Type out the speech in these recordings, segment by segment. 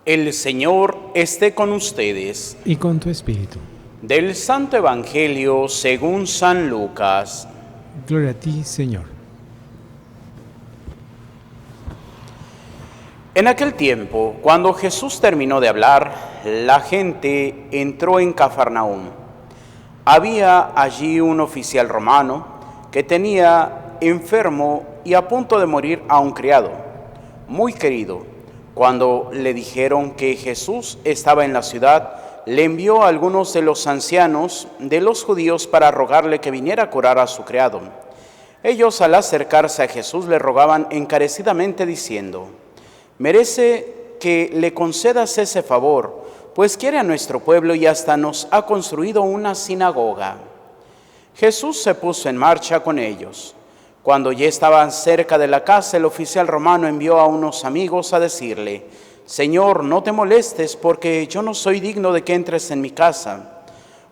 El Señor esté con ustedes. Y con tu espíritu. Del Santo Evangelio según San Lucas. Gloria a ti, Señor. En aquel tiempo, cuando Jesús terminó de hablar, la gente entró en Cafarnaúm. Había allí un oficial romano que tenía enfermo y a punto de morir a un criado, muy querido. Cuando le dijeron que Jesús estaba en la ciudad, le envió a algunos de los ancianos de los judíos para rogarle que viniera a curar a su criado. Ellos, al acercarse a Jesús, le rogaban encarecidamente diciendo: «Merece que le concedas ese favor, pues quiere a nuestro pueblo y hasta nos ha construido una sinagoga». Jesús se puso en marcha con ellos. Cuando ya estaban cerca de la casa, el oficial romano envió a unos amigos a decirle: «Señor, no te molestes, porque yo no soy digno de que entres en mi casa.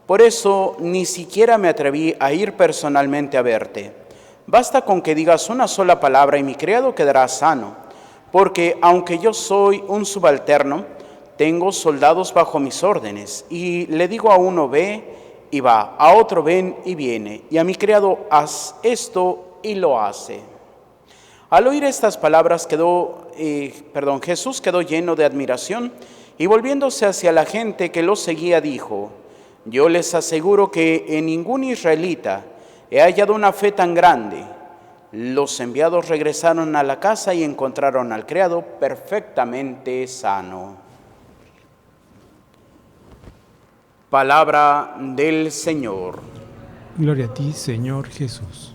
Por eso ni siquiera me atreví a ir personalmente a verte. Basta con que digas una sola palabra y mi criado quedará sano, porque aunque yo soy un subalterno, tengo soldados bajo mis órdenes, y le digo a uno ve y va, a otro ven y viene, y a mi criado haz esto y lo hace». Al oír estas palabras Jesús quedó lleno de admiración y volviéndose hacia la gente que lo seguía dijo: «Yo les aseguro que en ningún israelita he hallado una fe tan grande». Los enviados regresaron a la casa y encontraron al criado perfectamente sano. Palabra del Señor. Gloria a ti, Señor Jesús.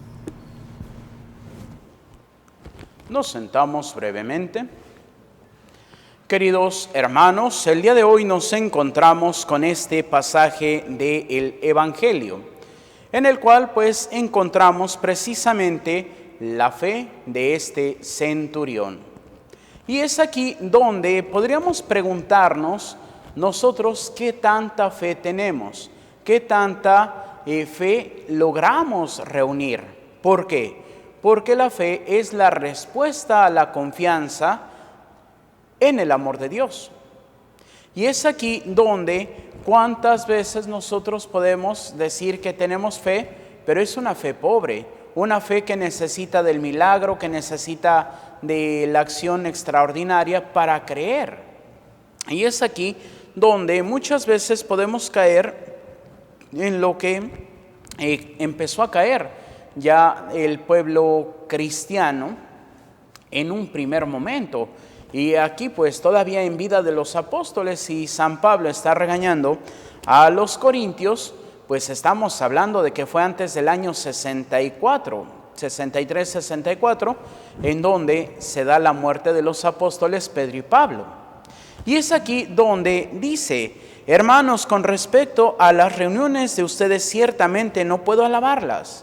Nos sentamos brevemente. Queridos hermanos, el día de hoy nos encontramos con este pasaje del Evangelio, en el cual pues encontramos precisamente la fe de este centurión. Y es aquí donde podríamos preguntarnos nosotros qué tanta fe tenemos, qué tanta fe logramos reunir. ¿Por qué? Porque la fe es la respuesta a la confianza en el amor de Dios. Y es aquí donde cuántas veces nosotros podemos decir que tenemos fe, pero es una fe pobre, una fe que necesita del milagro, que necesita de la acción extraordinaria para creer. Y es aquí donde muchas veces podemos caer en lo que empezó a caer ya el pueblo cristiano en un primer momento. Y aquí pues todavía en vida de los apóstoles, y San Pablo está regañando a los corintios, pues estamos hablando de que fue antes del año 63-64, en donde se da la muerte de los apóstoles Pedro y Pablo. Y es aquí donde dice: «Hermanos, con respecto a las reuniones de ustedes, ciertamente no puedo alabarlas».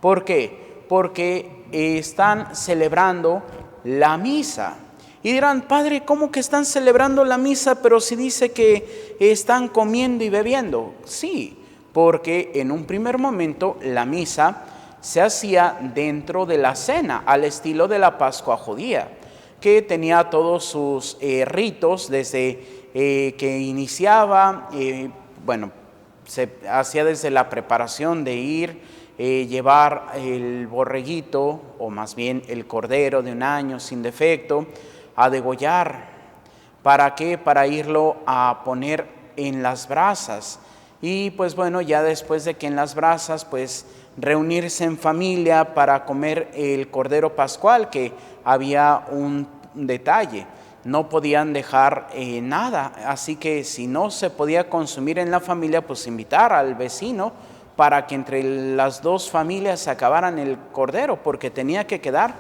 ¿Por qué? Porque están celebrando la misa. Y dirán: «Padre, ¿cómo que están celebrando la misa, pero si dice que están comiendo y bebiendo?» Sí, porque en un primer momento la misa se hacía dentro de la cena, al estilo de la Pascua judía, que tenía todos sus ritos desde que iniciaba, se hacía desde la preparación de ir, llevar el borreguito, o más bien el cordero de un año sin defecto, a degollar. ¿Para qué? Para irlo a poner en las brasas. Y pues bueno, ya después de que en las brasas, pues reunirse en familia para comer el cordero pascual, que había un detalle: no podían dejar nada. Así que si no se podía consumir en la familia, pues invitar al vecino para que entre las dos familias se acabaran el cordero, porque tenía que quedar,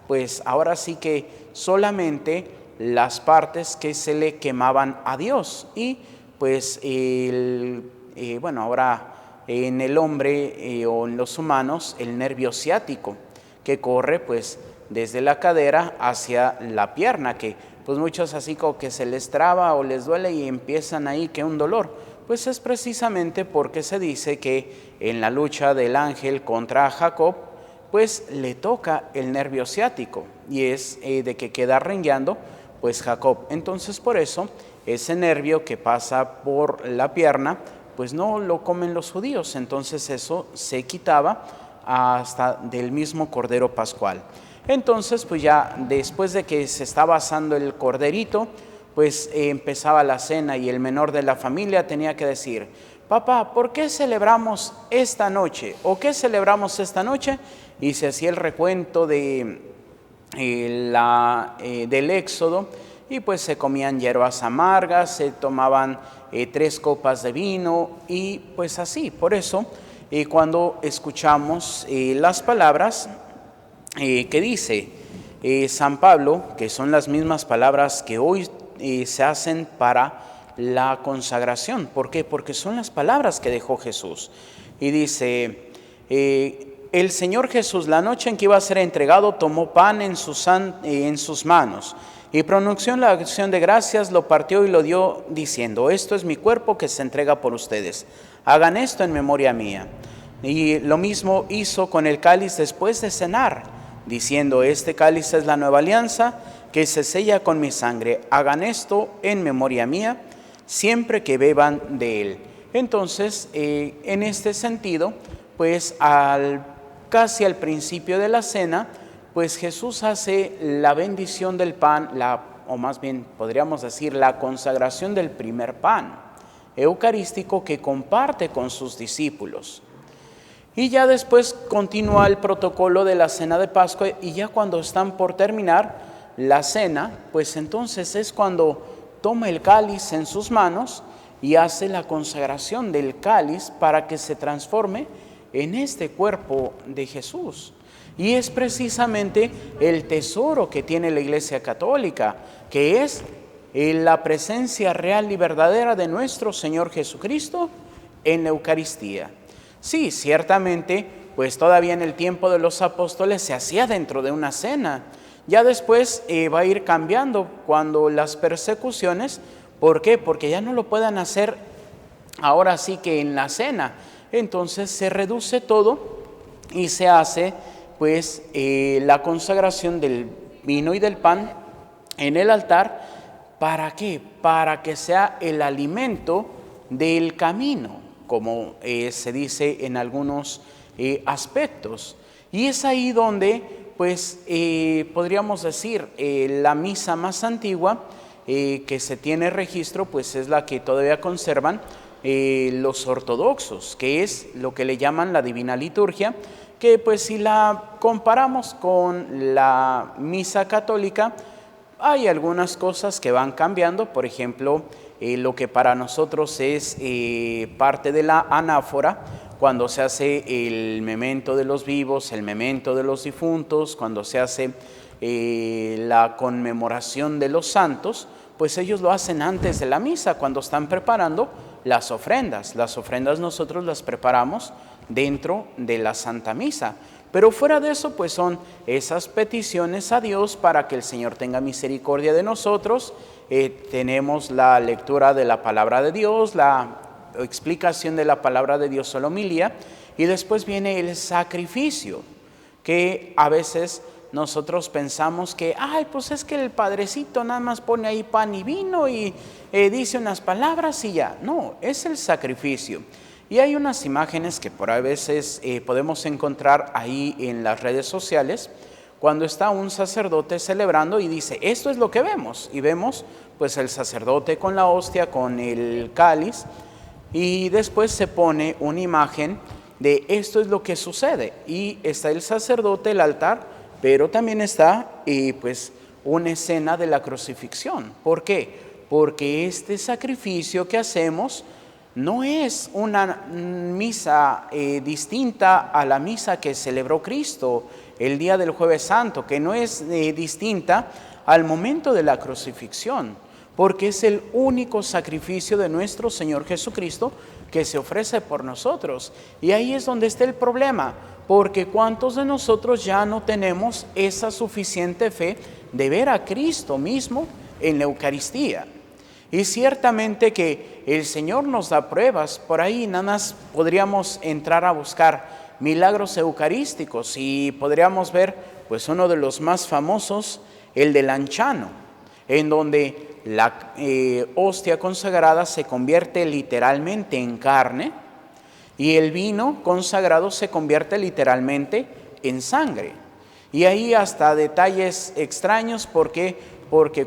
pues ahora sí que solamente las partes que se le quemaban a Dios. Y pues ahora en el hombre o en los humanos, el nervio ciático, que corre pues desde la cadera hacia la pierna, que pues muchos así como que se les traba o les duele y empiezan ahí que un dolor. Pues es precisamente porque se dice que en la lucha del ángel contra Jacob, pues le toca el nervio ciático, y es de que queda rengueando pues Jacob. Entonces por eso ese nervio que pasa por la pierna, pues no lo comen los judíos. Entonces eso se quitaba hasta del mismo cordero pascual. Entonces pues ya después de que se estaba asando el corderito, pues empezaba la cena y el menor de la familia tenía que decir: papá, ¿por qué celebramos esta noche? ¿O qué celebramos esta noche? Y se hacía el recuento del Éxodo, y pues se comían hierbas amargas, se tomaban 3 copas de vino, y pues así. Por eso, cuando escuchamos las palabras que dice San Pablo, que son las mismas palabras que hoy se hacen para la consagración. ¿Por qué? Porque son las palabras que dejó Jesús. Y dice: el Señor Jesús, la noche en que iba a ser entregado, tomó pan en sus manos y pronunció la acción de gracias, lo partió y lo dio, diciendo: esto es mi cuerpo que se entrega por ustedes. Hagan esto en memoria mía. Y lo mismo hizo con el cáliz después de cenar, diciendo: este cáliz es la nueva alianza que se sella con mi sangre. Hagan esto en memoria mía siempre que beban de él. Entonces, en este sentido, pues casi al principio de la cena, pues Jesús hace la bendición del pan, o más bien podríamos decir la consagración del primer pan eucarístico que comparte con sus discípulos. Y ya después continúa el protocolo de la cena de Pascua, y ya cuando están por terminar la cena, pues entonces es cuando toma el cáliz en sus manos y hace la consagración del cáliz para que se transforme en este cuerpo de Jesús. Y es precisamente el tesoro que tiene la Iglesia Católica, que es la presencia real y verdadera de nuestro Señor Jesucristo en la Eucaristía. Sí, ciertamente, pues todavía en el tiempo de los apóstoles se hacía dentro de una cena. Ya después va a ir cambiando cuando las persecuciones. ¿Por qué? Porque ya no lo puedan hacer ahora sí que en la cena. Entonces se reduce todo y se hace pues la consagración del vino y del pan en el altar. ¿Para qué? Para que sea el alimento del camino, como se dice en algunos aspectos. Y es ahí donde pues podríamos decir la misa más antigua que se tiene registro, pues es la que todavía conservan los ortodoxos, que es lo que le llaman la Divina Liturgia, que pues si la comparamos con la misa católica, hay algunas cosas que van cambiando. Por ejemplo, lo que para nosotros es parte de la anáfora, cuando se hace el memento de los vivos, el memento de los difuntos, cuando se hace la conmemoración de los santos, pues ellos lo hacen antes de la misa, cuando están preparando las ofrendas. Las ofrendas nosotros las preparamos dentro de la Santa Misa. Pero fuera de eso, pues son esas peticiones a Dios para que el Señor tenga misericordia de nosotros. Tenemos la lectura de la palabra de Dios, la explicación de la palabra de Dios o la homilía, y después viene el sacrificio, que a veces nosotros pensamos que, pues es que el padrecito nada más pone ahí pan y vino y dice unas palabras y ya. No, es el sacrificio. Y hay unas imágenes que por a veces podemos encontrar ahí en las redes sociales, cuando está un sacerdote celebrando y dice: esto es lo que vemos. Y vemos pues el sacerdote con la hostia, con el cáliz, y después se pone una imagen de esto es lo que sucede. Y está el sacerdote, el altar, pero también está pues una escena de la crucifixión. ¿Por qué? Porque este sacrificio que hacemos no es una misa distinta a la misa que celebró Cristo el día del Jueves Santo, que no es distinta al momento de la crucifixión, porque es el único sacrificio de nuestro Señor Jesucristo que se ofrece por nosotros. Y ahí es donde está el problema, porque ¿cuántos de nosotros ya no tenemos esa suficiente fe de ver a Cristo mismo en la Eucaristía? Y ciertamente que el Señor nos da pruebas. Por ahí nada más podríamos entrar a buscar milagros eucarísticos y podríamos ver pues uno de los más famosos, el de Lanciano. en donde la hostia consagrada se convierte literalmente en carne y el vino consagrado se convierte literalmente en sangre. Y ahí hasta detalles extraños, porque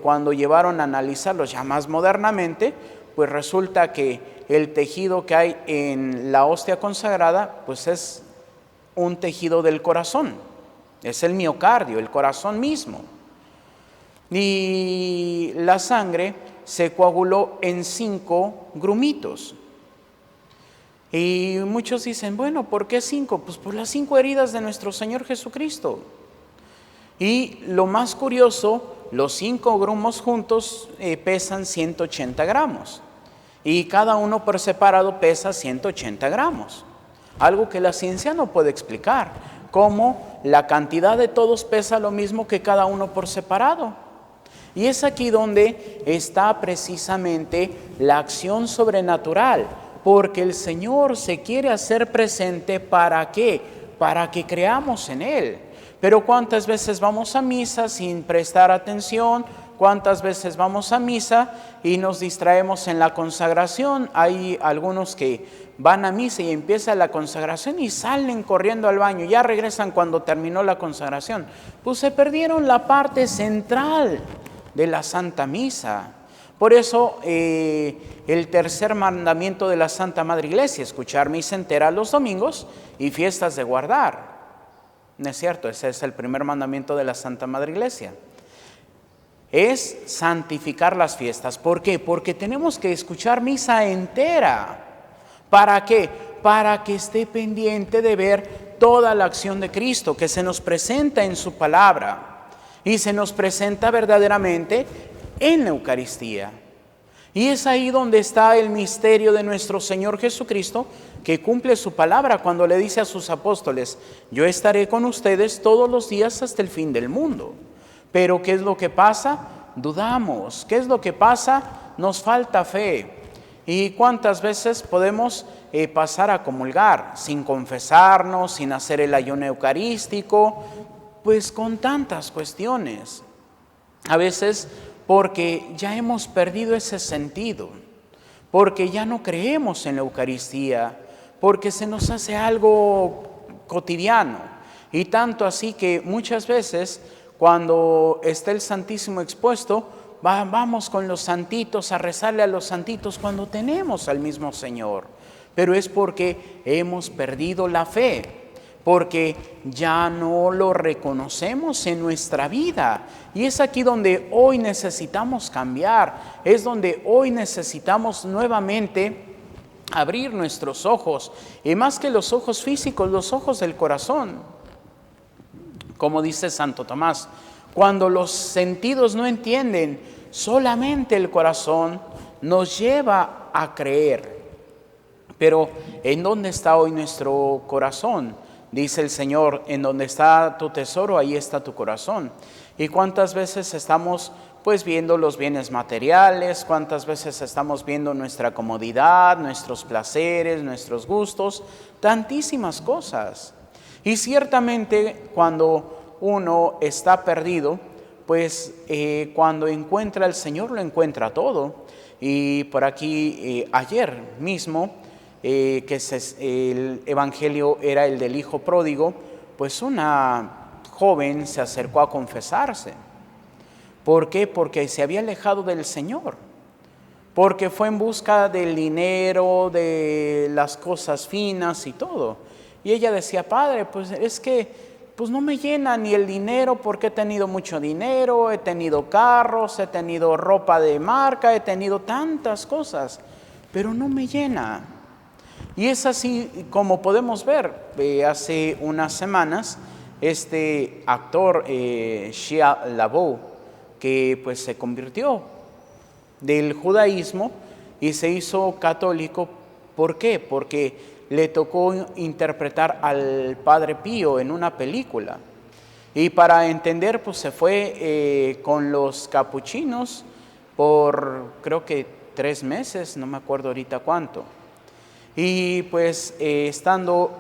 cuando llevaron a analizarlos ya más modernamente, pues resulta que el tejido que hay en la hostia consagrada, pues es un tejido del corazón, es el miocardio, el corazón mismo. Y la sangre se coaguló en 5 grumitos. Y muchos dicen, bueno, ¿por qué 5? Pues por las 5 heridas de nuestro Señor Jesucristo. Y lo más curioso, los 5 grumos juntos pesan 180 gramos. Y cada uno por separado pesa 180 gramos. Algo que la ciencia no puede explicar. Cómo la cantidad de todos pesa lo mismo que cada uno por separado. Y es aquí donde está precisamente la acción sobrenatural. Porque el Señor se quiere hacer presente, ¿para qué? Para que creamos en Él. Pero ¿cuántas veces vamos a misa sin prestar atención? ¿Cuántas veces vamos a misa y nos distraemos en la consagración? Hay algunos que van a misa y empieza la consagración y salen corriendo al baño, ya regresan cuando terminó la consagración. Pues se perdieron la parte central de la Santa Misa. Por eso el tercer mandamiento de la Santa Madre Iglesia, escuchar misa entera los domingos y fiestas de guardar. ¿No es cierto? Ese es el primer mandamiento de la Santa Madre Iglesia. Es santificar las fiestas. ¿Por qué? Porque tenemos que escuchar misa entera. ¿Para qué? Para que esté pendiente de ver toda la acción de Cristo que se nos presenta en su palabra y se nos presenta verdaderamente en la Eucaristía. Y es ahí donde está el misterio de nuestro Señor Jesucristo, que cumple su palabra cuando le dice a sus apóstoles: yo estaré con ustedes todos los días hasta el fin del mundo. Pero ¿qué es lo que pasa? Dudamos. ¿Qué es lo que pasa? Nos falta fe. ¿Y cuántas veces podemos pasar a comulgar sin confesarnos, sin hacer el ayuno eucarístico? Pues con tantas cuestiones. A veces porque ya hemos perdido ese sentido, porque ya no creemos en la Eucaristía, porque se nos hace algo cotidiano. Y tanto así que muchas veces cuando está el Santísimo expuesto, vamos con los santitos a rezarle a los santitos cuando tenemos al mismo Señor. Pero es porque hemos perdido la fe, porque ya no lo reconocemos en nuestra vida. Y es aquí donde hoy necesitamos cambiar, es donde hoy necesitamos nuevamente abrir nuestros ojos, y más que los ojos físicos, los ojos del corazón. Como dice Santo Tomás, cuando los sentidos no entienden, solamente el corazón nos lleva a creer. Pero ¿en dónde está hoy nuestro corazón? Dice el Señor: en donde está tu tesoro, ahí está tu corazón. ¿Y cuántas veces estamos pues viendo los bienes materiales? ¿Cuántas veces estamos viendo nuestra comodidad, nuestros placeres, nuestros gustos? Tantísimas cosas. Y ciertamente cuando uno está perdido, pues cuando encuentra al Señor lo encuentra todo. Y por aquí ayer mismo, el evangelio era el del hijo pródigo, pues una joven se acercó a confesarse. ¿Por qué? Porque se había alejado del Señor, porque fue en busca del dinero, de las cosas finas y todo. Y ella decía: Padre, pues es que pues no me llena ni el dinero, porque he tenido mucho dinero, he tenido carros, he tenido ropa de marca, he tenido tantas cosas, pero no me llena. Y es así como podemos ver. Hace unas semanas, este actor Shia LaBeouf, que pues se convirtió del judaísmo y se hizo católico. ¿Por qué? Porque le tocó interpretar al Padre Pío en una película. Y para entender, pues se fue con los capuchinos por creo que 3 meses, no me acuerdo ahorita cuánto. Y pues estando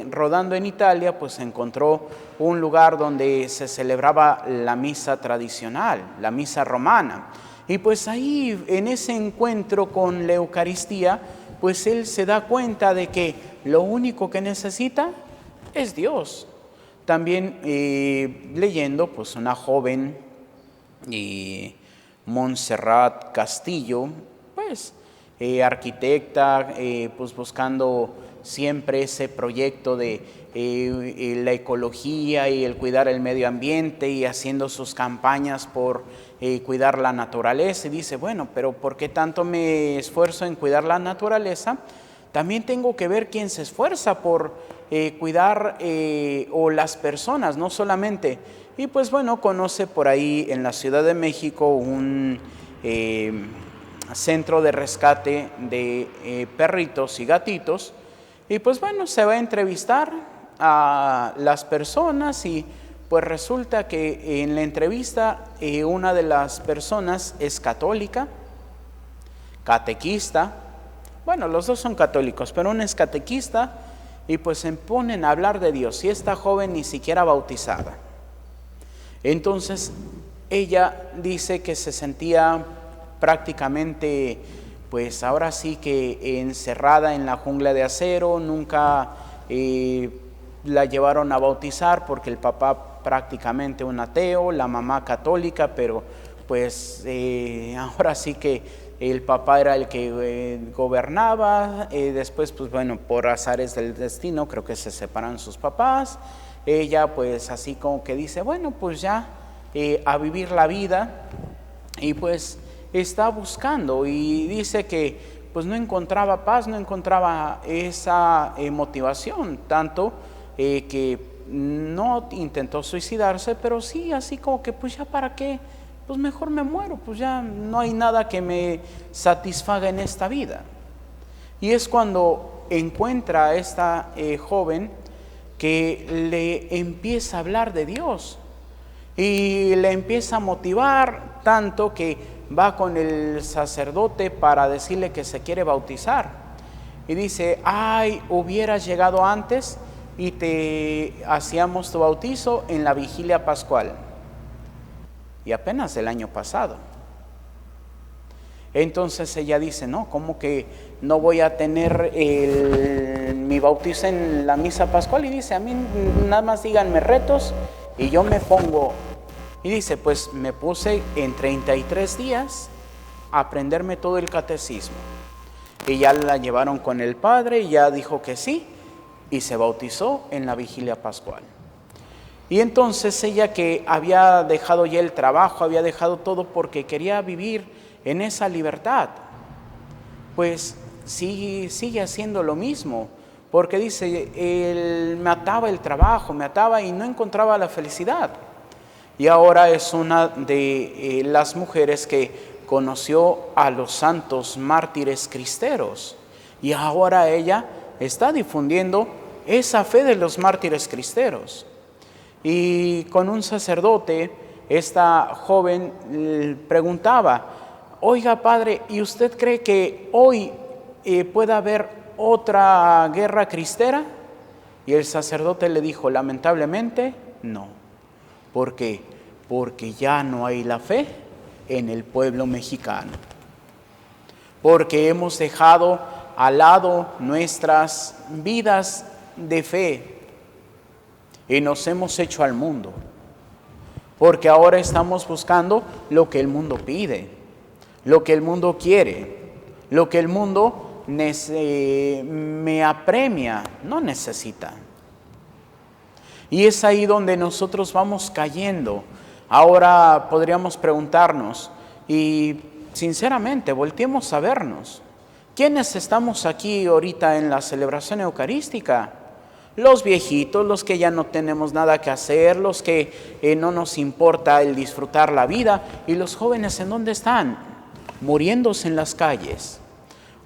rodando en Italia, pues encontró un lugar donde se celebraba la misa tradicional, la misa romana. Y pues ahí, en ese encuentro con la Eucaristía, pues él se da cuenta de que lo único que necesita es Dios. También leyendo, pues una joven, Montserrat Castillo, pues arquitecta, pues buscando siempre ese proyecto de la ecología y el cuidar el medio ambiente y haciendo sus campañas por cuidar la naturaleza. Y dice, bueno, pero ¿por qué tanto me esfuerzo en cuidar la naturaleza? También tengo que ver quién se esfuerza por cuidar o las personas, no solamente. Y pues bueno, conoce por ahí en la Ciudad de México un centro de rescate de perritos y gatitos. Y pues bueno, se va a entrevistar a las personas y pues resulta que en la entrevista una de las personas es católica, catequista. Bueno, los dos son católicos, pero uno es catequista y pues se ponen a hablar de Dios. Y esta joven ni siquiera bautizada. Entonces ella dice que se sentía prácticamente, pues ahora sí que encerrada en la jungla de acero. Nunca la llevaron a bautizar porque el papá prácticamente un ateo, la mamá católica, pero pues ahora sí que el papá era el que gobernaba. Después, pues bueno, por azares del destino, creo que se separan sus papás. Ella pues así como que dice, bueno, pues ya a vivir la vida. Y pues está buscando y dice que pues no encontraba paz, no encontraba esa motivación, tanto que no intentó suicidarse, pero sí así como que pues ya para qué, pues mejor me muero, pues ya no hay nada que me satisfaga en esta vida. Y es cuando encuentra a esta joven que le empieza a hablar de Dios y le empieza a motivar tanto que va con el sacerdote para decirle que se quiere bautizar. Y dice, ay, hubieras llegado antes y te hacíamos tu bautizo en la vigilia pascual. Y apenas el año pasado. Entonces ella dice, no, ¿cómo que no voy a tener mi bautizo en la misa pascual? Y dice, a mí nada más díganme retos y yo me pongo. Y dice, pues me puse en 33 días a aprenderme todo el catecismo. Y ya la llevaron con el padre y ya dijo que sí, y se bautizó en la vigilia pascual. Y entonces ella, que había dejado ya el trabajo, había dejado todo porque quería vivir en esa libertad, pues sigue haciendo lo mismo, porque dice, él me ataba el trabajo, me ataba y no encontraba la felicidad. Y ahora es una de las mujeres que conoció a los santos mártires cristeros. Y ahora ella está difundiendo esa fe de los mártires cristeros. Y con un sacerdote, esta joven preguntaba, oiga padre, ¿y usted cree que hoy pueda haber otra guerra cristera? Y el sacerdote le dijo, lamentablemente, no. ¿Por qué? Porque ya no hay la fe en el pueblo mexicano. Porque hemos dejado al lado nuestras vidas de fe y nos hemos hecho al mundo. Porque ahora estamos buscando lo que el mundo pide, lo que el mundo quiere, lo que el mundo me apremia, no necesita. Y es ahí donde nosotros vamos cayendo. Ahora podríamos preguntarnos, y sinceramente, volteemos a vernos. ¿Quiénes estamos aquí ahorita en la celebración eucarística? Los viejitos, los que ya no tenemos nada que hacer, los que no nos importa el disfrutar la vida. ¿Y los jóvenes en dónde están? Muriéndose en las calles.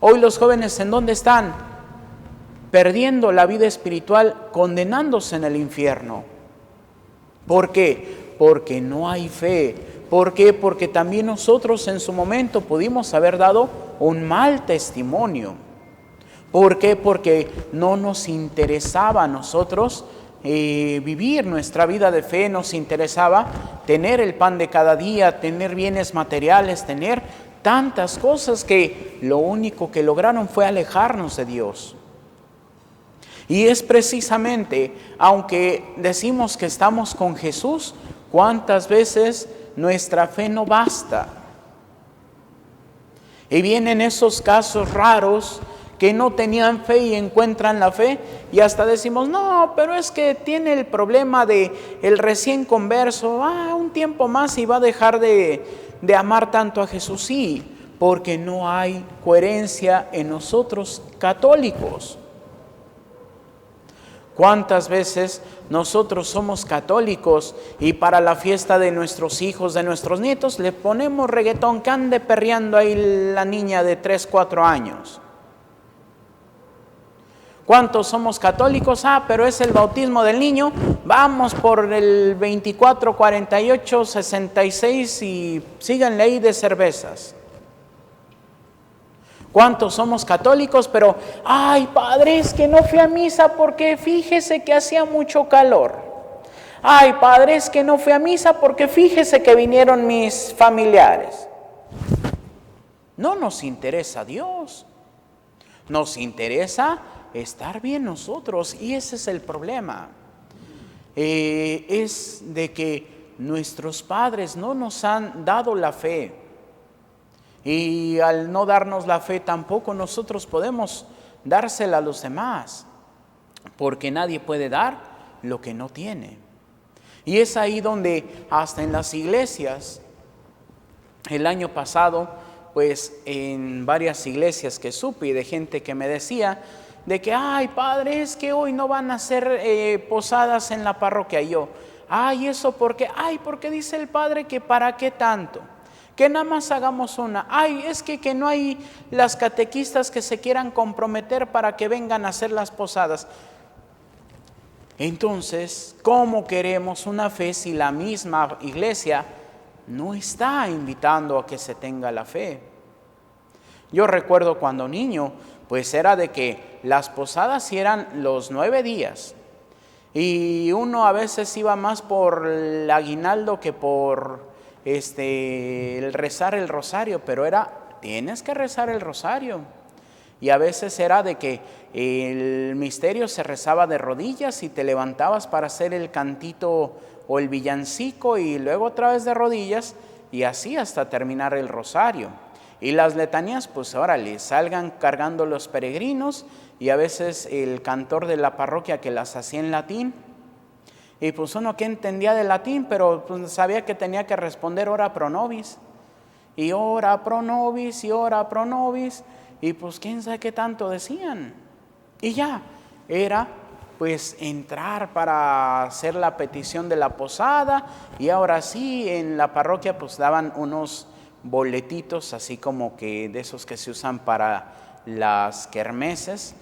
Hoy los jóvenes ¿en dónde están? Perdiendo la vida espiritual, condenándose en el infierno. ¿Por qué? Porque no hay fe. ¿Por qué? Porque también nosotros en su momento pudimos haber dado un mal testimonio. ¿Por qué? Porque no nos interesaba a nosotros vivir nuestra vida de fe, nos interesaba tener el pan de cada día, tener bienes materiales, tener tantas cosas que lo único que lograron fue alejarnos de Dios. Y es precisamente, aunque decimos que estamos con Jesús, ¿cuántas veces nuestra fe no basta? Y vienen esos casos raros que no tenían fe y encuentran la fe y hasta decimos, no, pero es que tiene el problema de el recién converso, un tiempo más y va a dejar de amar tanto a Jesús. Sí, porque no hay coherencia en nosotros católicos. ¿Cuántas veces nosotros somos católicos y para la fiesta de nuestros hijos, de nuestros nietos, le ponemos reggaetón que ande perreando ahí la niña de 3, 4 años? ¿Cuántos somos católicos? Pero es el bautismo del niño, vamos por el 24, 48, 66 y síganle ahí de cervezas. ¿Cuántos somos católicos? Pero, ay, padre, es que no fui a misa porque fíjese que hacía mucho calor. Ay, padre, es que no fui a misa porque fíjese que vinieron mis familiares. No nos interesa Dios. Nos interesa estar bien nosotros y ese es el problema. Es de que nuestros padres no nos han dado la fe. Y al no darnos la fe tampoco nosotros podemos dársela a los demás, porque nadie puede dar lo que no tiene. Y es ahí donde hasta en las iglesias, el año pasado, pues en varias iglesias que supe y de gente que me decía de que, ay padre, es que hoy no van a hacer posadas en la parroquia. Y yo, ay, ¿eso por qué? Ay, porque dice el padre que para qué tanto. Que nada más hagamos una. Ay, es que no hay las catequistas que se quieran comprometer para que vengan a hacer las posadas. Entonces, ¿cómo queremos una fe si la misma iglesia no está invitando a que se tenga la fe? Yo recuerdo cuando niño, pues era de que las posadas eran los 9 días. Y uno a veces iba más por el aguinaldo que por el rezar el rosario, pero tienes que rezar el rosario. Y a veces era de que el misterio se rezaba de rodillas y te levantabas para hacer el cantito o el villancico y luego otra vez de rodillas y así hasta terminar el rosario. Y las letanías, pues órale, salgan cargando los peregrinos y a veces el cantor de la parroquia que las hacía en latín. Y pues uno que entendía de latín, pero pues sabía que tenía que responder ora pro nobis. Y ora pro nobis, y ora pro nobis. Y pues quién sabe qué tanto decían. Y ya, era pues entrar para hacer la petición de la posada. Y ahora sí, en la parroquia pues daban unos boletitos, así como que de esos que se usan para las kermeses,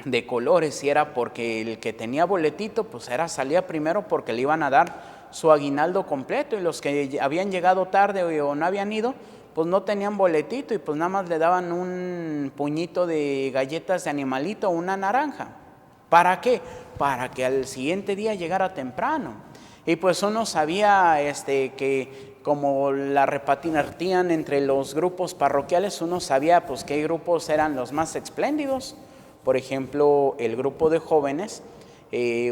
de colores, y era porque el que tenía boletito pues salía primero porque le iban a dar su aguinaldo completo y los que habían llegado tarde o no habían ido pues no tenían boletito y pues nada más le daban un puñito de galletas de animalito o una naranja. ¿Para qué? Para que al siguiente día llegara temprano. Y pues uno sabía que como la repartían entre los grupos parroquiales, uno sabía pues qué grupos eran los más espléndidos. Por ejemplo, el grupo de jóvenes,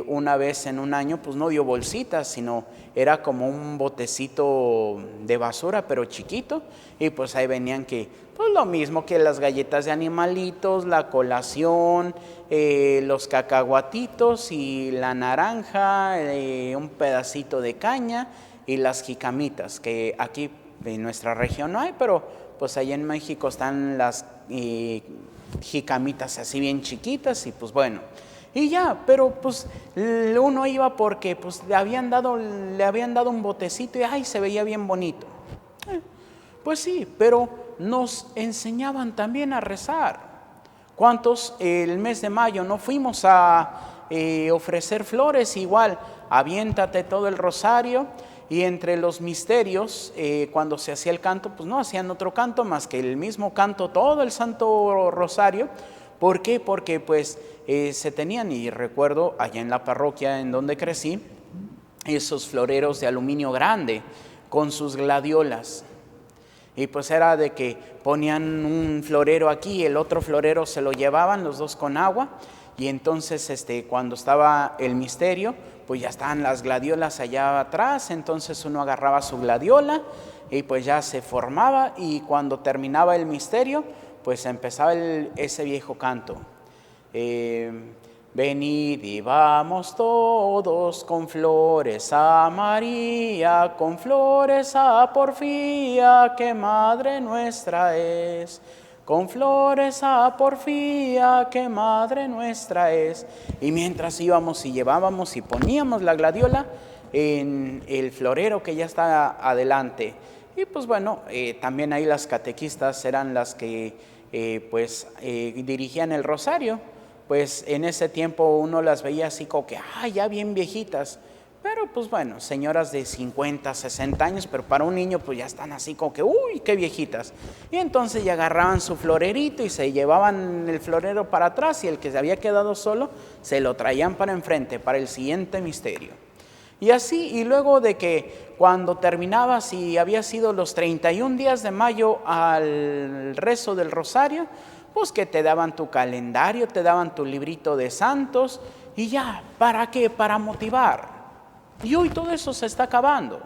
una vez en un año, pues no dio bolsitas, sino era como un botecito de basura, pero chiquito. Y pues ahí venían pues lo mismo que las galletas de animalitos, la colación, los cacahuatitos y la naranja, un pedacito de caña y las jicamitas, que aquí en nuestra región no hay, pero pues allá en México están las jicamitas así bien chiquitas y pues bueno, y ya, pero pues uno iba porque pues le habían dado un botecito y se veía bien bonito. Pues sí, pero nos enseñaban también a rezar. ¿Cuántos el mes de mayo no fuimos a ofrecer flores? Igual, aviéntate todo el rosario y entre los misterios, cuando se hacía el canto, pues no hacían otro canto más que el mismo canto, todo el Santo Rosario. ¿Por qué? Porque pues se tenían, y recuerdo allá en la parroquia en donde crecí, esos floreros de aluminio grande con sus gladiolas. Y pues era de que ponían un florero aquí, el otro florero se lo llevaban los dos con agua, y entonces cuando estaba el misterio, pues ya estaban las gladiolas allá atrás, entonces uno agarraba su gladiola y pues ya se formaba, y cuando terminaba el misterio, pues empezaba ese viejo canto. Venid y vamos todos con flores a María, con flores a Porfía, que Madre nuestra es. Con flores a Porfía, que Madre nuestra es. Y mientras íbamos y llevábamos y poníamos la gladiola en el florero que ya está adelante. Y pues bueno, también ahí las catequistas eran las que dirigían el rosario. Pues en ese tiempo uno las veía así como que, ya bien viejitas. Pero pues bueno, señoras de 50, 60 años, pero para un niño pues ya están así como que, uy, qué viejitas. Y entonces ya agarraban su florerito y se llevaban el florero para atrás, y el que se había quedado solo se lo traían para enfrente, para el siguiente misterio. Y así, y luego de que cuando terminaba, si había sido los 31 días de mayo al rezo del rosario, pues que te daban tu calendario, te daban tu librito de santos, y ya, ¿para qué? Para motivar. Y hoy todo eso se está acabando.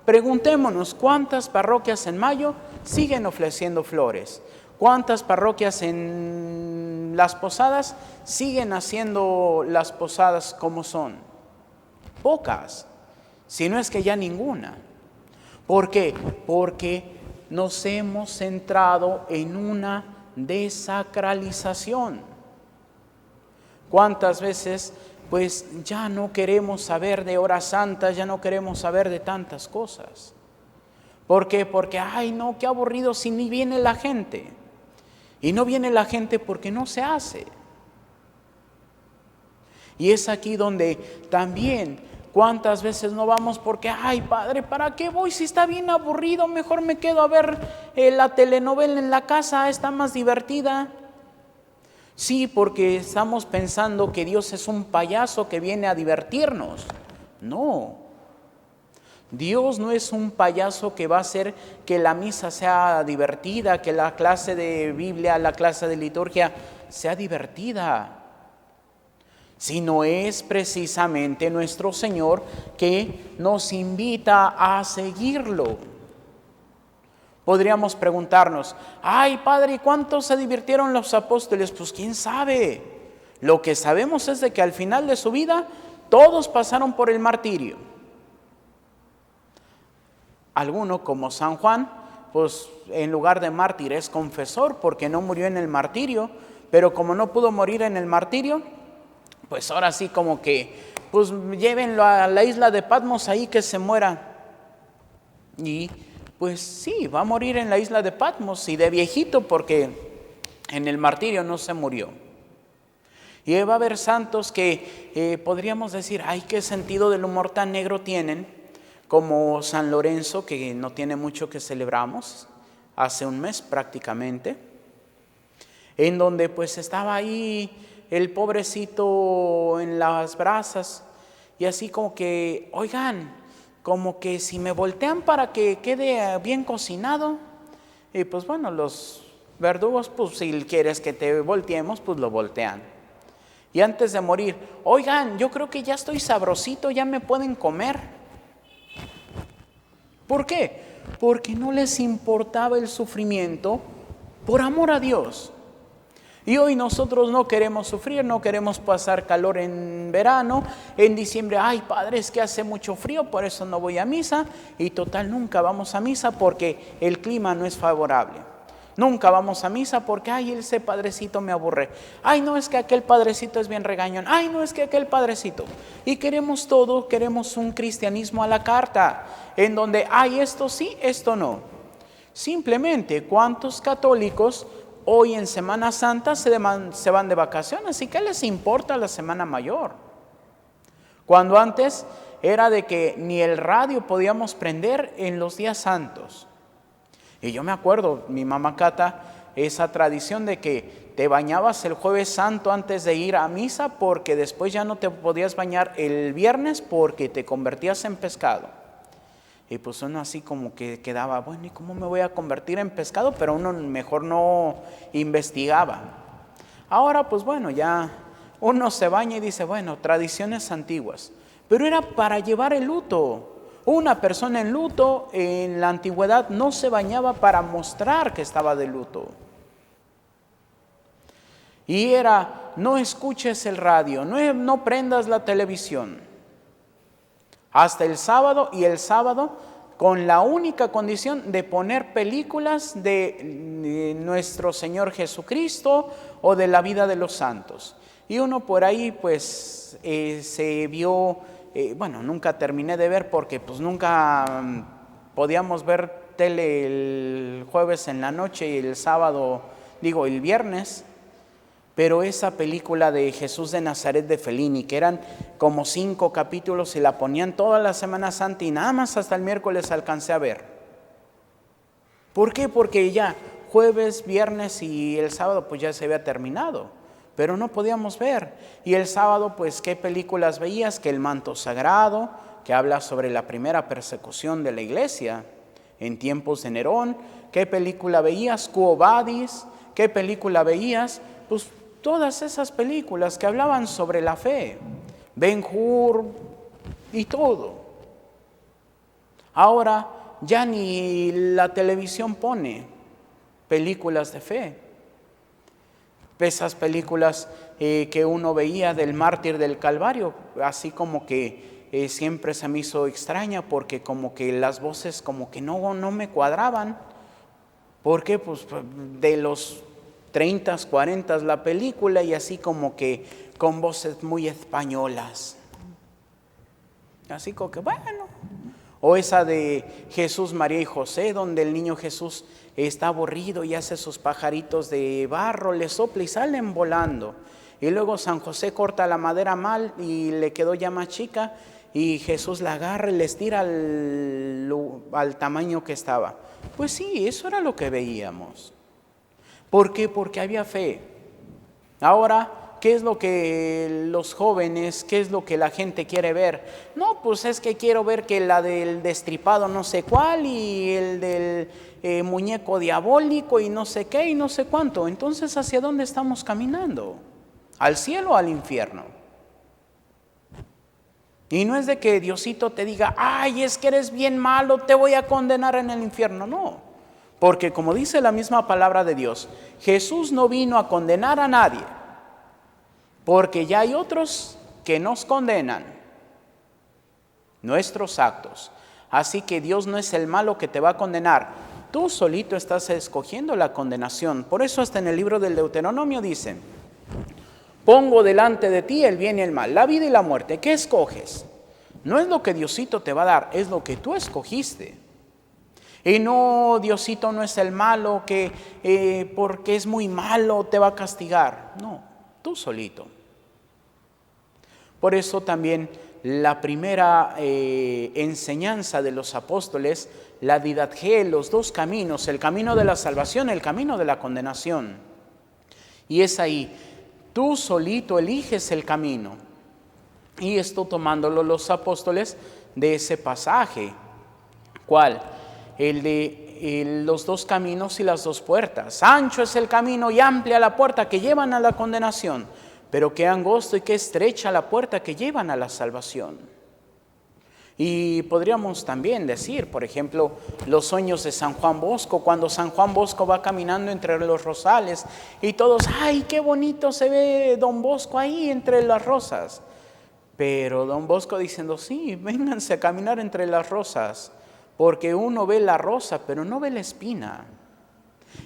Preguntémonos, ¿cuántas parroquias en mayo siguen ofreciendo flores? ¿Cuántas parroquias en las posadas siguen haciendo las posadas como son? Pocas, si no es que ya ninguna. ¿Por qué? Porque nos hemos centrado en una desacralización. ¿Cuántas veces pues ya no queremos saber de horas santas, ya no queremos saber de tantas cosas? ¿Por qué? Porque, no, qué aburrido si ni viene la gente. Y no viene la gente porque no se hace. Y es aquí donde también, ¿cuántas veces no vamos porque, padre, ¿para qué voy si está bien aburrido? Mejor me quedo a ver la telenovela en la casa, está más divertida. Sí, porque estamos pensando que Dios es un payaso que viene a divertirnos. No, Dios no es un payaso que va a hacer que la misa sea divertida, que la clase de Biblia, la clase de liturgia sea divertida, sino es precisamente nuestro Señor que nos invita a seguirlo. Podríamos preguntarnos, Padre, ¿cuántos se divirtieron los apóstoles? Pues quién sabe. Lo que sabemos es de que al final de su vida todos pasaron por el martirio. Alguno, como San Juan, pues en lugar de mártir es confesor porque no murió en el martirio, pero como no pudo morir en el martirio, pues ahora sí como que, pues llévenlo a la isla de Patmos ahí que se muera. Y pues sí, va a morir en la isla de Patmos, y de viejito, porque en el martirio no se murió. Y va a haber santos que podríamos decir, qué sentido del humor tan negro tienen, como San Lorenzo, que no tiene mucho que celebramos, hace un mes prácticamente, en donde pues estaba ahí el pobrecito en las brasas, y así como que, oigan, como que si me voltean para que quede bien cocinado, y pues bueno, los verdugos, pues si quieres que te volteemos, pues lo voltean. Y antes de morir, oigan, yo creo que ya estoy sabrosito, ya me pueden comer. ¿Por qué? Porque no les importaba el sufrimiento por amor a Dios. Y hoy nosotros no queremos sufrir, no queremos pasar calor en verano, en diciembre, padre, es que hace mucho frío, por eso no voy a misa, y total nunca vamos a misa porque el clima no es favorable. Nunca vamos a misa porque, ese padrecito me aburre. No, es que aquel padrecito es bien regañón. No, es que aquel padrecito. Y queremos todo, queremos un cristianismo a la carta, en donde, esto sí, esto no. Simplemente, ¿cuántos católicos hoy en Semana Santa se van de vacaciones? ¿Y qué les importa la Semana Mayor? Cuando antes era de que ni el radio podíamos prender en los días santos. Y yo me acuerdo, mi mamá Cata, esa tradición de que te bañabas el jueves santo antes de ir a misa, porque después ya no te podías bañar el viernes porque te convertías en pescado. Y pues uno así como que quedaba, bueno, ¿y cómo me voy a convertir en pescado? Pero uno mejor no investigaba. Ahora pues bueno, ya uno se baña y dice, bueno, tradiciones antiguas. Pero era para llevar el luto. Una persona en luto en la antigüedad no se bañaba para mostrar que estaba de luto. Y era, no escuches el radio, no prendas la televisión. Hasta el sábado, y el sábado con la única condición de poner películas de nuestro Señor Jesucristo o de la vida de los santos. Y uno por ahí pues se vio, bueno, nunca terminé de ver porque pues nunca podíamos ver tele el jueves en la noche y el sábado, el viernes. Pero esa película de Jesús de Nazaret de Fellini, que eran como 5 capítulos y la ponían toda la Semana Santa y nada más hasta el miércoles alcancé a ver. ¿Por qué? Porque ya jueves, viernes y el sábado pues ya se había terminado, pero no podíamos ver. Y el sábado pues ¿qué películas veías? Que El Manto Sagrado, que habla sobre la primera persecución de la iglesia en tiempos de Nerón. ¿Qué película veías? Quo Vadis. ¿Qué película veías? Pues todas esas películas que hablaban sobre la fe, Ben-Hur y todo. Ahora ya ni la televisión pone películas de fe. Esas películas que uno veía del mártir del Calvario, así como que siempre se me hizo extraña porque como que las voces como que no me cuadraban. ¿Por qué? Pues de los 30, 40 la película y así como que con voces muy españolas. Así como que bueno. O esa de Jesús, María y José, donde el niño Jesús está aburrido y hace sus pajaritos de barro, le sopla y salen volando. Y luego San José corta la madera mal y le quedó ya más chica y Jesús la agarra y le estira al tamaño que estaba. Pues sí, eso era lo que veíamos. ¿Por qué? Porque había fe. Ahora, ¿qué es lo que los jóvenes, qué es lo que la gente quiere ver? No, pues es que quiero ver que la del destripado no sé cuál y el del muñeco diabólico y no sé qué y no sé cuánto. Entonces, ¿hacia dónde estamos caminando? ¿Al cielo o al infierno? Y no es de que Diosito te diga, ay, es que eres bien malo, te voy a condenar en el infierno. No. Porque como dice la misma palabra de Dios, Jesús no vino a condenar a nadie, porque ya hay otros que nos condenan nuestros actos. Así que Dios no es el malo que te va a condenar. Tú solito estás escogiendo la condenación. Por eso hasta en el libro del Deuteronomio dice, pongo delante de ti el bien y el mal, la vida y la muerte. ¿Qué escoges? No es lo que Diosito te va a dar, es lo que tú escogiste. Y no, Diosito no es el malo que porque es muy malo te va a castigar. No, tú solito. Por eso también la primera enseñanza de los apóstoles, la didaché, los 2 caminos, el camino de la salvación, el camino de la condenación. Y es ahí, tú solito eliges el camino. Y esto tomándolo los apóstoles de ese pasaje. ¿Cuál? El de los 2 caminos y las 2 puertas. Ancho es el camino y amplia la puerta que llevan a la condenación, pero qué angosto y qué estrecha la puerta que llevan a la salvación. Y podríamos también decir, por ejemplo, los sueños de San Juan Bosco, cuando San Juan Bosco va caminando entre los rosales y todos, ¡ay, qué bonito se ve Don Bosco ahí entre las rosas! Pero Don Bosco diciendo, sí, vénganse a caminar entre las rosas, porque uno ve la rosa, pero no ve la espina.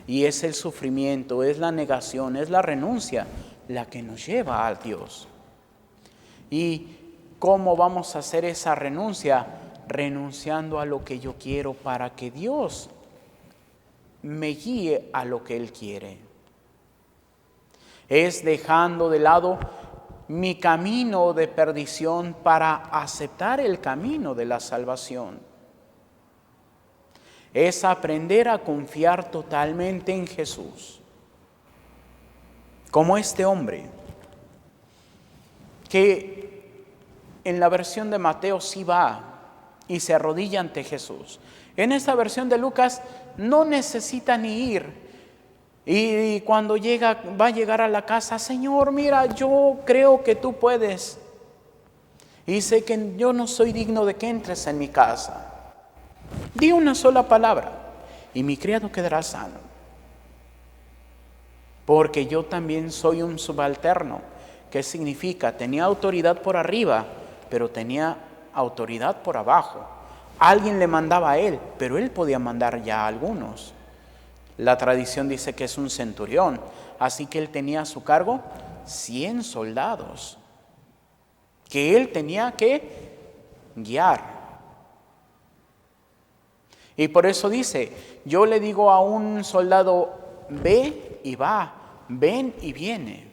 Y es el sufrimiento, es la negación, es la renuncia la que nos lleva a Dios. ¿Y cómo vamos a hacer esa renuncia? Renunciando a lo que yo quiero para que Dios me guíe a lo que Él quiere. Es dejando de lado mi camino de perdición para aceptar el camino de la salvación. Es aprender a confiar totalmente en Jesús. Como este hombre, que en la versión de Mateo sí va y se arrodilla ante Jesús. En esta versión de Lucas no necesita ni ir. Y cuando va a llegar a la casa, Señor, mira, yo creo que tú puedes. Y sé que yo no soy digno de que entres en mi casa. Di una sola palabra y mi criado quedará sano. Porque yo también soy un subalterno. ¿Qué significa? Tenía autoridad por arriba, pero tenía autoridad por abajo. Alguien le mandaba a él, pero él podía mandar ya a algunos. La tradición dice que es un centurión, así que él tenía a su cargo 100 soldados, que él tenía que guiar. Y por eso dice, yo le digo a un soldado, ve y va, ven y viene.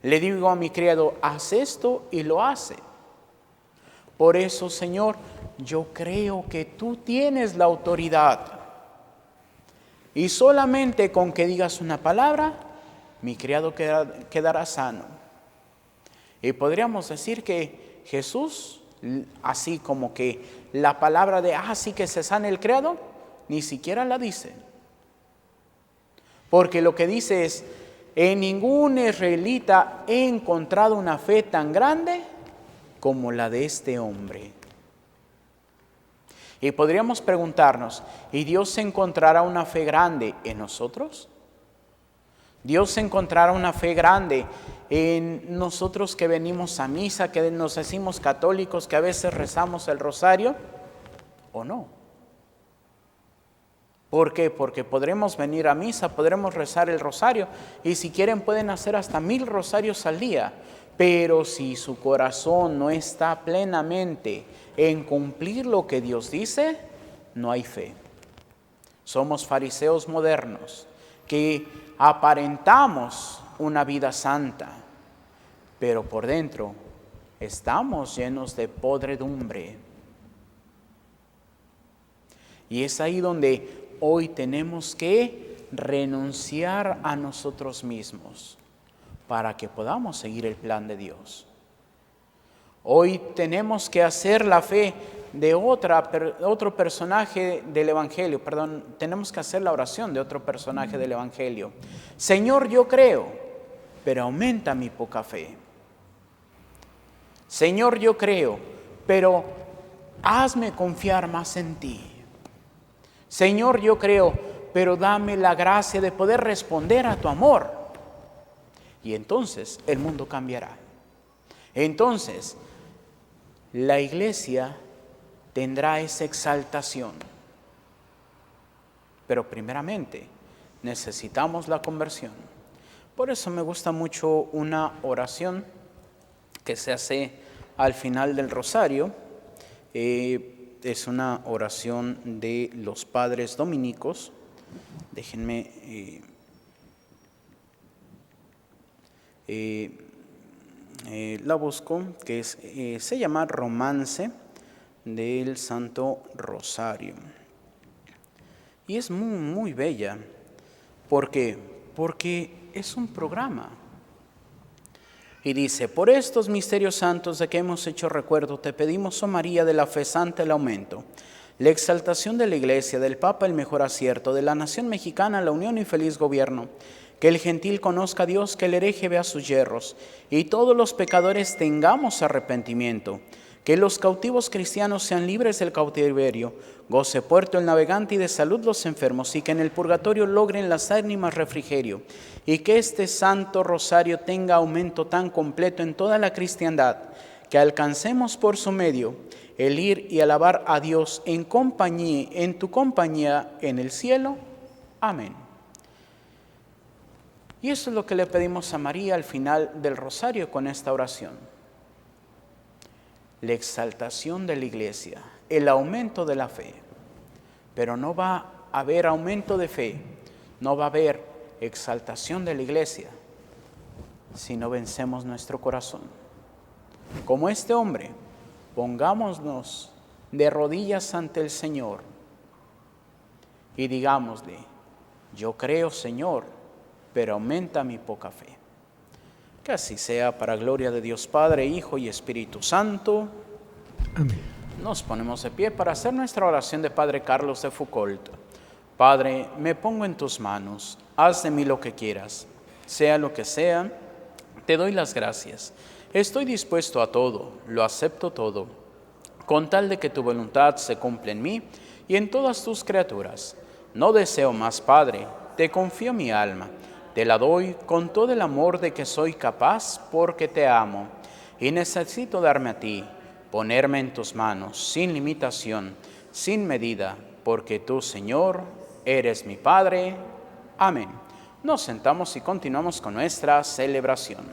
Le digo a mi criado, haz esto y lo hace. Por eso, Señor, yo creo que tú tienes la autoridad. Y solamente con que digas una palabra, mi criado quedará sano. Y podríamos decir que Jesús, así como que la palabra de así que se sane el criado, ni siquiera la dice. Porque lo que dice es, en ningún israelita he encontrado una fe tan grande como la de este hombre. Y podríamos preguntarnos, ¿y Dios encontrará una fe grande en nosotros? ¿Dios encontrará una fe grande en nosotros que venimos a misa, que nos decimos católicos, que a veces rezamos el rosario? ¿O no? ¿Por qué? Porque podremos venir a misa, podremos rezar el rosario, y si quieren pueden hacer hasta 1000 rosarios al día. Pero si su corazón no está plenamente en cumplir lo que Dios dice, no hay fe. Somos fariseos modernos que aparentamos una vida santa, pero por dentro estamos llenos de podredumbre. Y es ahí donde hoy tenemos que renunciar a nosotros mismos para que podamos seguir el plan de Dios. Hoy tenemos que hacer la fe de otro personaje del Evangelio, tenemos que hacer la oración de otro personaje del Evangelio. Señor, yo creo, pero aumenta mi poca fe. Señor, yo creo, pero hazme confiar más en ti. Señor, yo creo, pero dame la gracia de poder responder a tu amor. Y entonces el mundo cambiará. Entonces la iglesia tendrá esa exaltación. Pero primeramente necesitamos la conversión. Por eso me gusta mucho una oración que se hace al final del rosario. Es una oración de los padres dominicos. Déjenme... la busco, que se llama Romance del Santo Rosario. Y es muy, muy bella. ¿Por qué? Porque es un programa. Y dice, por estos misterios santos de que hemos hecho recuerdo, te pedimos, oh María, de la fe santa el aumento, la exaltación de la Iglesia, del Papa el mejor acierto, de la nación mexicana la unión y feliz gobierno, que el gentil conozca a Dios, que el hereje vea sus yerros, y todos los pecadores tengamos arrepentimiento, que los cautivos cristianos sean libres del cautiverio, goce puerto el navegante y de salud los enfermos, y que en el purgatorio logren las ánimas refrigerio, y que este santo rosario tenga aumento tan completo en toda la cristiandad, que alcancemos por su medio el ir y alabar a Dios en tu compañía en el cielo. Amén. Y eso es lo que le pedimos a María al final del rosario con esta oración. La exaltación de la iglesia, el aumento de la fe. Pero no va a haber aumento de fe, no va a haber exaltación de la iglesia si no vencemos nuestro corazón. Como este hombre, pongámonos de rodillas ante el Señor y digámosle: yo creo, Señor, pero aumenta mi poca fe. Que así sea, para gloria de Dios Padre, Hijo y Espíritu Santo. Amén. Nos ponemos de pie para hacer nuestra oración de Padre Carlos de Foucault. Padre, me pongo en tus manos, haz de mí lo que quieras. Sea lo que sea, te doy las gracias. Estoy dispuesto a todo, lo acepto todo, con tal de que tu voluntad se cumpla en mí y en todas tus criaturas. No deseo más, Padre, te confío mi alma, te la doy con todo el amor de que soy capaz, porque te amo y necesito darme a ti, ponerme en tus manos, sin limitación, sin medida, porque tú, Señor, eres mi Padre. Amén. Nos sentamos y continuamos con nuestra celebración.